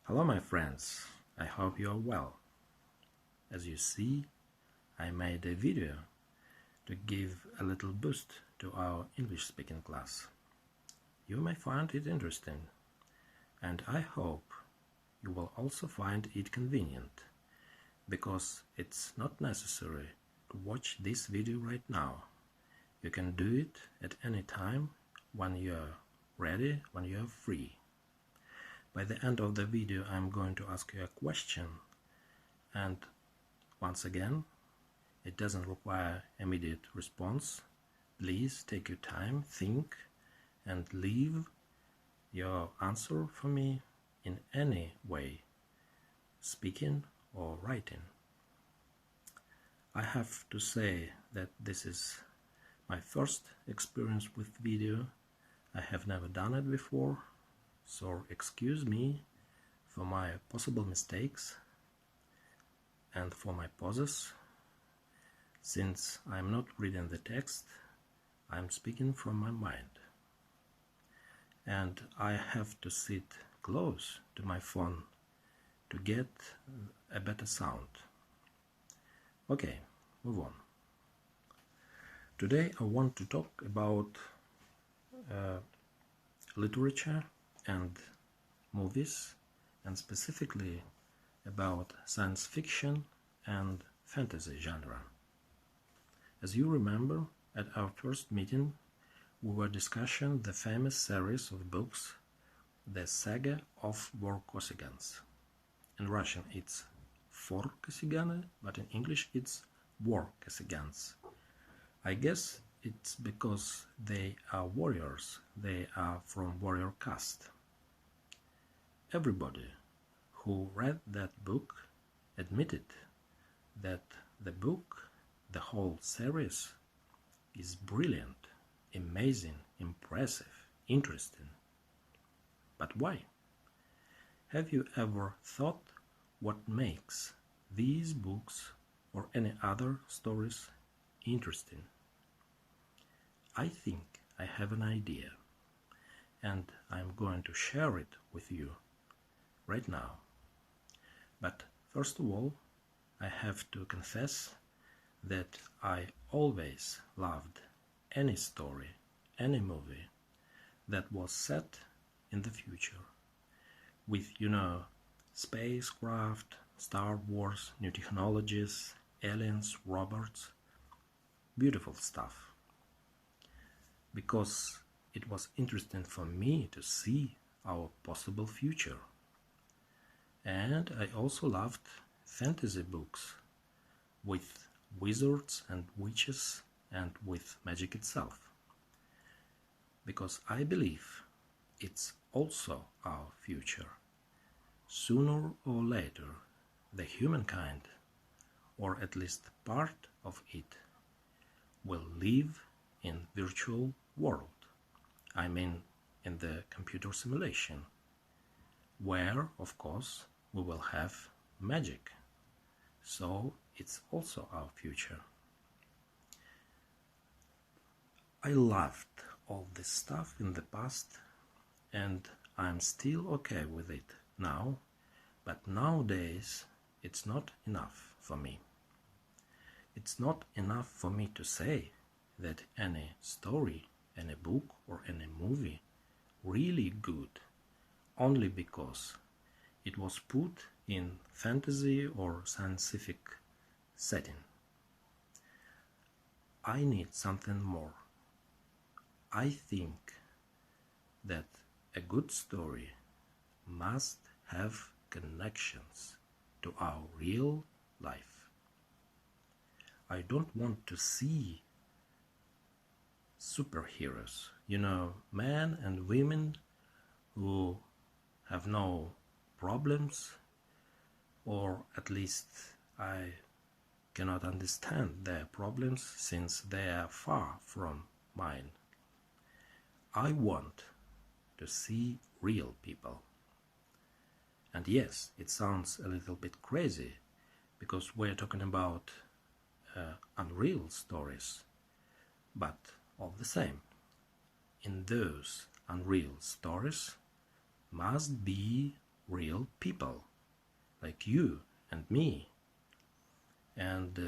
Hello my friends, I hope you are well. As you see, I made a video to give a little boost to our English speaking class. You may find it interesting, and I hope you will also find it convenient, because it's not necessary to watch this video right now. You can do it at any time when you're ready, when you're free. By the end of the video I'm going to ask you a question, and once again, it doesn't require immediate response. Please take your time, think, and leave your answer for me in any way, speaking or writing. I have to say that this is my first experience with video. I have never done it before, so excuse me for my possible mistakes and for my pauses. Since I'm not reading the text, I'm speaking from my mind, and I have to sit close to my phone to get a better sound. Okay, move on. Today I want to talk about literature and movies, and specifically about science fiction and fantasy genre. As you remember, at our first meeting we were discussing the famous series of books, the Saga of Vorkosigans. In Russian it's Vorkosigany, but in English it's Vorkosigans. I guess it's because they are warriors, they are from warrior caste. Everybody who read that book admitted that the book, the whole series, is brilliant, amazing, impressive, interesting. But why? Have you ever thought what makes these books or any other stories interesting? I think I have an idea, and I'm going to share it with you right now. But first of all, I have to confess that I always loved any story, any movie that was set in the future with, spacecraft, Star Wars, new technologies, aliens, robots, beautiful stuff. Because it was interesting for me to see our possible future. And I also loved fantasy books with wizards and witches and with magic itself, because I believe it's also our future. Sooner or later, the humankind, or at least part of it, will live in virtual world. I mean in the computer simulation, where, of course, we will have magic. So it's also our future. I loved all this stuff in the past, and I'm still okay with it now, but nowadays it's not enough for me. It's not enough for me to say that any story, any book or any movie really good only because it was put in fantasy or scientific setting. I need something more. I think that a good story must have connections to our real life. I don't want to see superheroes, men and women who have no problems, or at least I cannot understand their problems since they are far from mine. I want to see real people. And yes, it sounds a little bit crazy, because we're talking about unreal stories, but all the same, in those unreal stories must be real people like you and me, and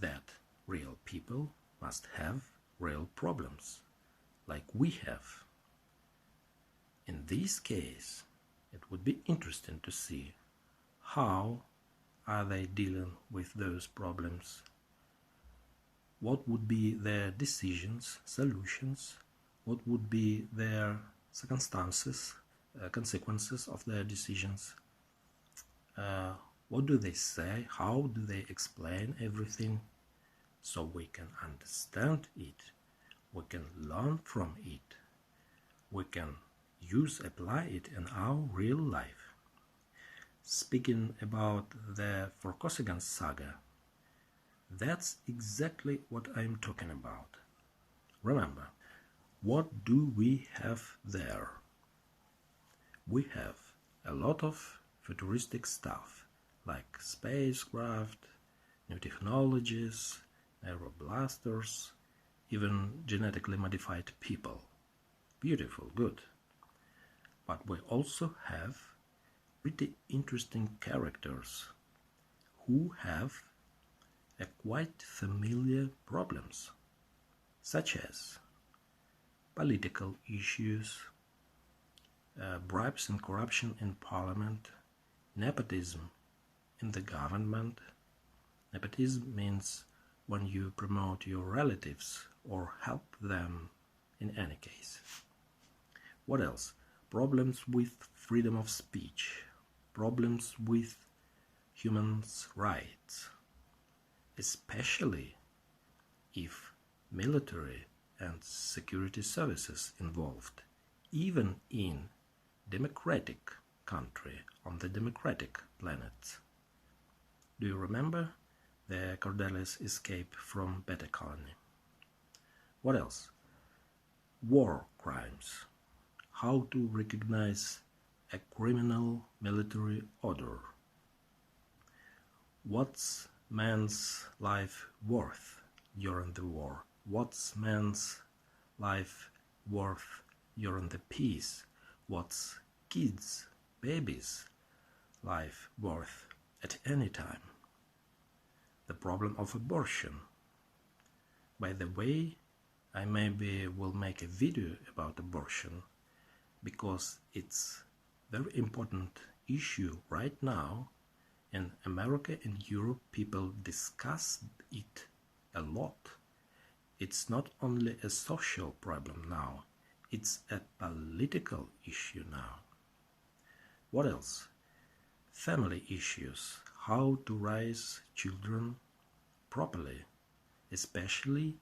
that real people must have real problems like we have. In this case, it would be interesting to see how are they dealing with those problems, what would be their decisions, solutions, what would be their circumstances, consequences of their decisions, what do they say, how do they explain everything, so we can understand it, we can learn from it, we can apply it in our real life. Speaking about the Vorkosigan Saga, that's exactly what I'm talking about. Remember, what do we have there? We have a lot of futuristic stuff, like spacecraft, new technologies, neuroblasters, even genetically modified people. Beautiful, good. But we also have pretty interesting characters who have a quite familiar problems, such as political issues, bribes and corruption in parliament, nepotism in the government. Nepotism means when you promote your relatives or help them in any case. What else? Problems with freedom of speech, problems with human rights, especially if military and security services involved, even in democratic country on the democratic planet. Do you remember the Cordelia's escape from Beta Colony? What else? War crimes. How to recognize a criminal military order. What's man's life worth during the war? What's man's life worth during the peace? What's kids, babies' life worth at any time? The problem of abortion. By the way, I maybe will make a video about abortion, because it's a very important issue right now. In America and Europe, people discuss it a lot. It's not only a social problem now, it's a political issue now. What else? Family issues. How to raise children properly, especially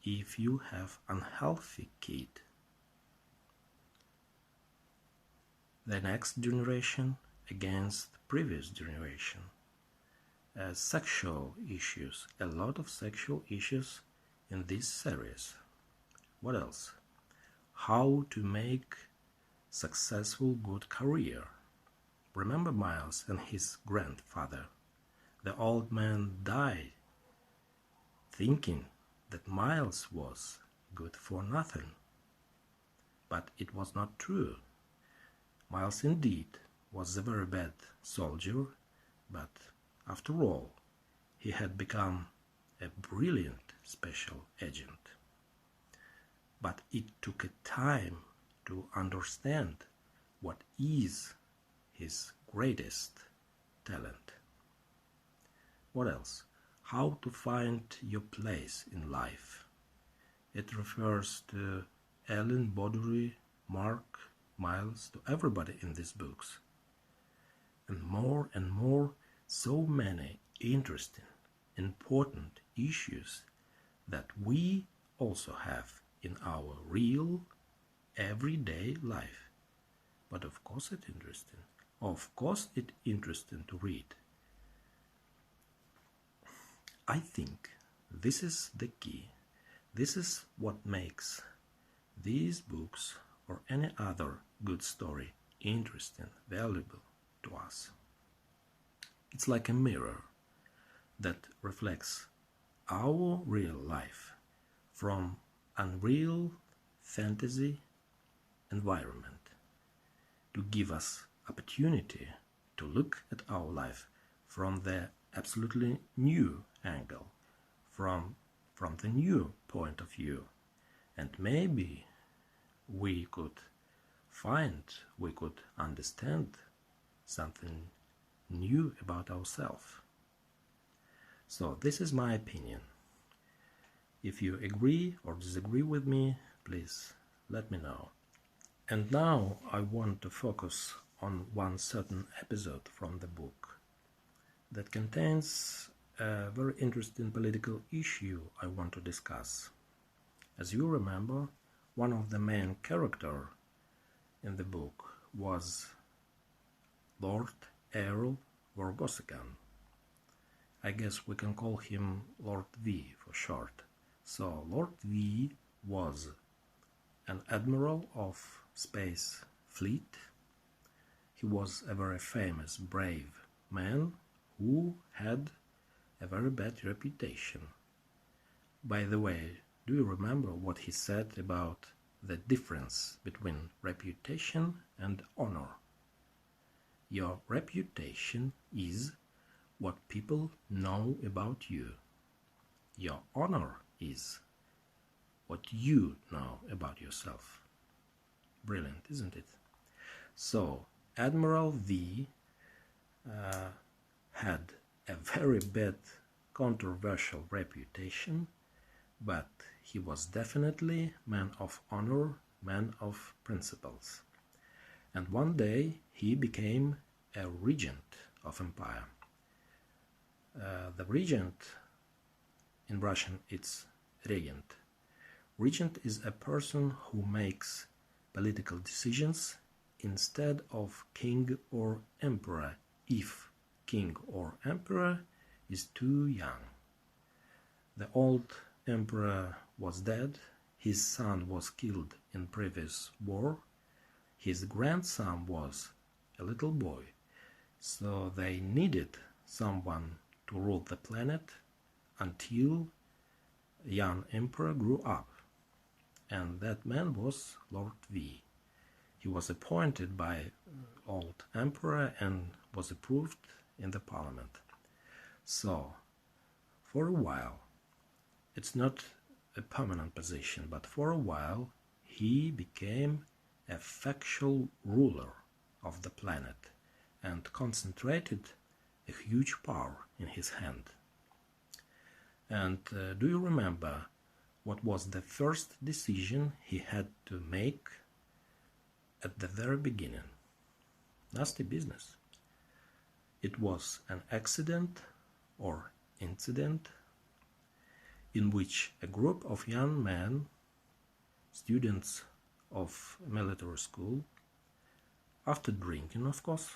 if you have unhealthy kid. The next generation against the previous generation. Sexual issues, a lot of sexual issues in this series. What else? How to make successful good career. Remember Miles and his grandfather? The old man died thinking that Miles was good for nothing. But it was not true. Miles indeed was a very bad soldier, but after all, he had become a brilliant special agent. But it took a time to understand what is his greatest talent. What else? How to find your place in life. It refers to Ellen Bowdery, Mark, Miles, to everybody in these books. And more, so many interesting, important issues that we also have in our real, everyday life. But of course it's interesting. Of course it's interesting to read. I think this is the key. This is what makes these books or any other good story interesting, valuable to us. It's like a mirror that reflects our real life from unreal fantasy environment. to give us opportunity to look at our life from the absolutely new angle, from the new point of view. And maybe we could understand something new about ourselves. So this is my opinion. If you agree or disagree with me, please let me know. And now I want to focus on one certain episode from the book that contains a very interesting political issue I want to discuss. As you remember, one of the main characters in the book was Lord Earl Vorkosigan. I guess we can call him Lord V for short. So Lord V was an admiral of space fleet. He was a very famous, brave man who had a very bad reputation. By the way, do you remember what he said about the difference between reputation and honor? Your reputation is what people know about you. Your honor is what you know about yourself. Brilliant, isn't it? So, Admiral V had a very bad, controversial reputation, but he was definitely man of honor, man of principles. And one day he became a regent of empire. The regent, in Russian it's regent. Regent is a person who makes political decisions instead of king or emperor if king or emperor is too young. The old emperor was dead, his son was killed in previous war, his grandson was a little boy, so they needed someone to rule the planet until young emperor grew up, and that man was Lord V. He was appointed by old emperor and was approved in the parliament. So, for a while, it's not a permanent position, but for a while he became a factual ruler of the planet and concentrated a huge power in his hand. And do you remember what was the first decision he had to make at the very beginning? Nasty business. It was an accident or incident in which a group of young men, students of military school, after drinking of course,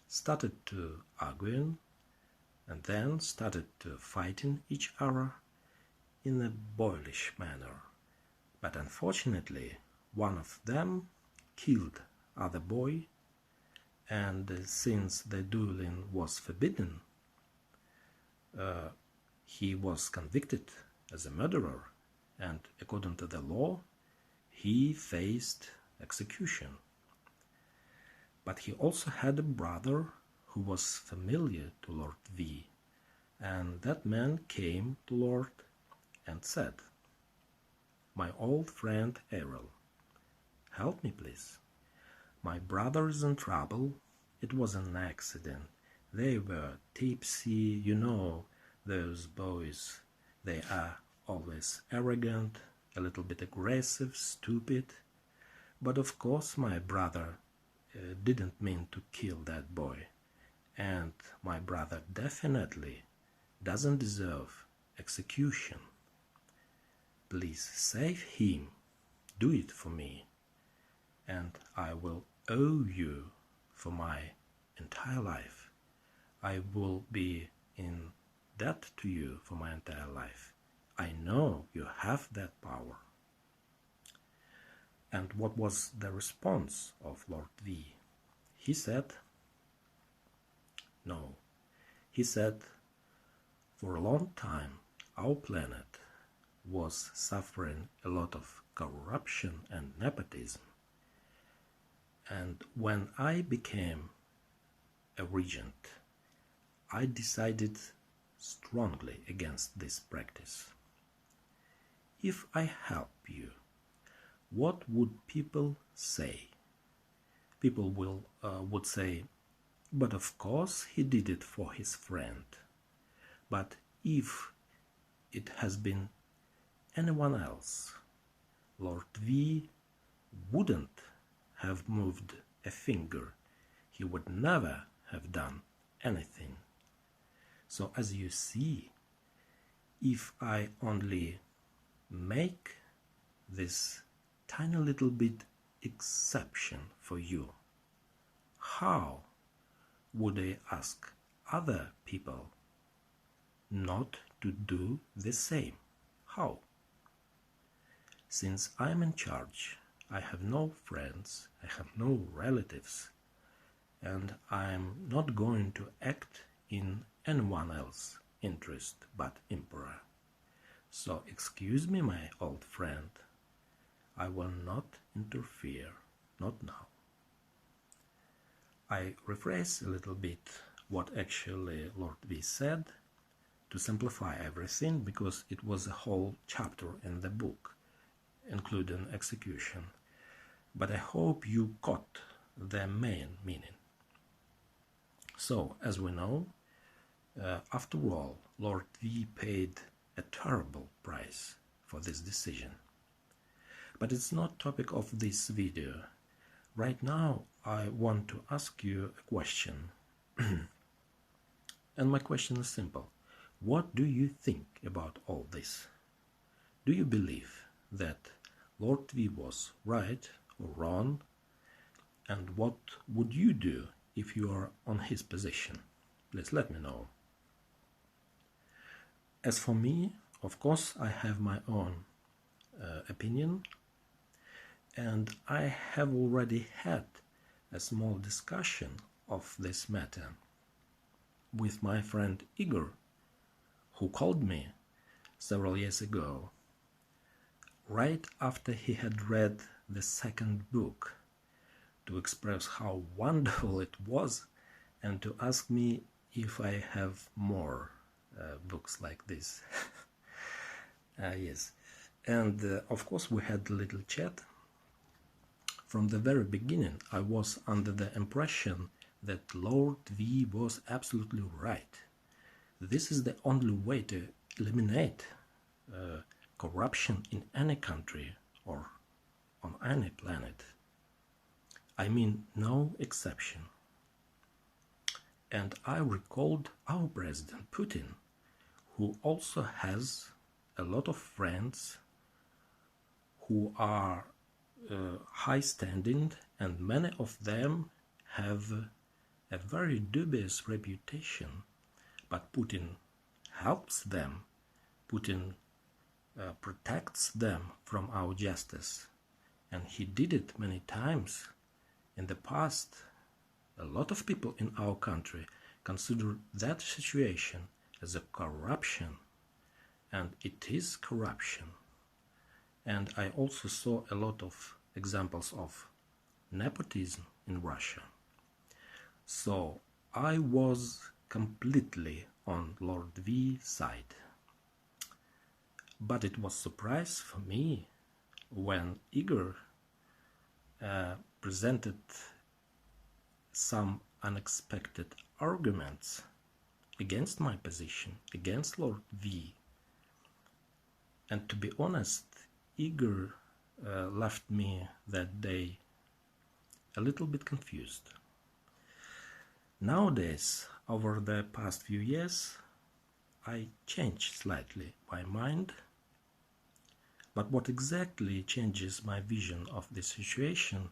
started to arguing and then started to fighting each other in a boyish manner. But unfortunately, one of them killed other boy, and since the dueling was forbidden, he was convicted as a murderer, and according to the law, he faced execution. But he also had a brother who was familiar to Lord V, and that man came to Lord and said, "My old friend Errol, help me please. My brother is in trouble. It was an accident. They were tipsy, you know, those boys. They are always arrogant, a little bit aggressive, stupid. But of course my brother didn't mean to kill that boy. And my brother definitely doesn't deserve execution. Please save him. Do it for me. And I will owe you for my entire life. I will be in debt to you for my entire life. I know you have that power." And what was the response of Lord V? He said, no. He said, for a long time our planet was suffering a lot of corruption and nepotism. And when I became a regent, I decided strongly against this practice. If I help you, what would people say? People would say, but of course he did it for his friend. But if it has been anyone else, Lord V wouldn't have moved a finger. He would never have done anything. So as you see, if I only make this tiny little bit exception for you, how would I ask other people not to do the same? How? Since I'm in charge, I have no friends, I have no relatives, and I'm not going to act in anyone else's interest but Emperor. So excuse me, my old friend, I will not interfere, not now. I rephrase a little bit what actually Lord V said to simplify everything, because it was a whole chapter in the book, including execution. But I hope you caught the main meaning. So, as we know, after all, Lord V paid a terrible price for this decision. But it's not topic of this video. Right now, I want to ask you a question. And my question is simple. What do you think about all this? Do you believe that Lord V was right or wrong? And what would you do if you are on his position? Please let me know. As for me, of course, I have my own opinion, and I have already had a small discussion of this matter with my friend Igor, who called me several years ago, right after he had read the second book, to express how wonderful it was and to ask me if I have more books like this. Yes, and of course we had a little chat. From the very beginning I was under the impression that Lord V was absolutely right. This is the only way to eliminate corruption in any country or on any planet. I mean, no exception. And I recalled our President Putin, who also has a lot of friends who are high standing, and many of them have a very dubious reputation. But Putin helps them, Putin protects them from our justice, and he did it many times. In the past, a lot of people in our country consider that situation as a corruption, and it is corruption. And I also saw a lot of examples of nepotism in Russia. So I was completely on Lord V's side. But it was a surprise for me when Igor presented some unexpected arguments against my position, against Lord V. And to be honest, Igor left me that day a little bit confused. Nowadays, over the past few years, I changed slightly my mind. But what exactly changes my vision of the situation,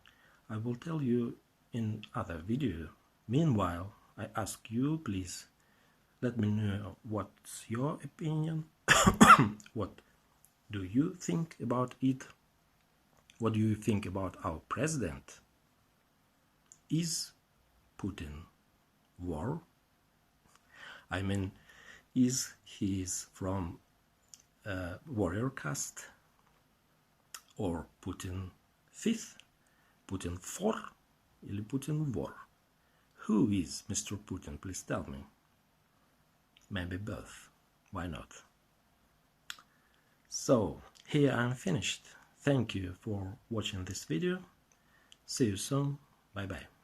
I will tell you in other video. Meanwhile, I ask you, please let me know what's your opinion. What do you think about it? What do you think about our president? Is Putin war? I mean, is he from warrior caste? Or Putin 5th? Putin 4? или Putin wor? Who is Mr. Putin? Please tell me. Maybe both. Why not? So, here I'm finished. Thank you for watching this video. See you soon. Bye bye.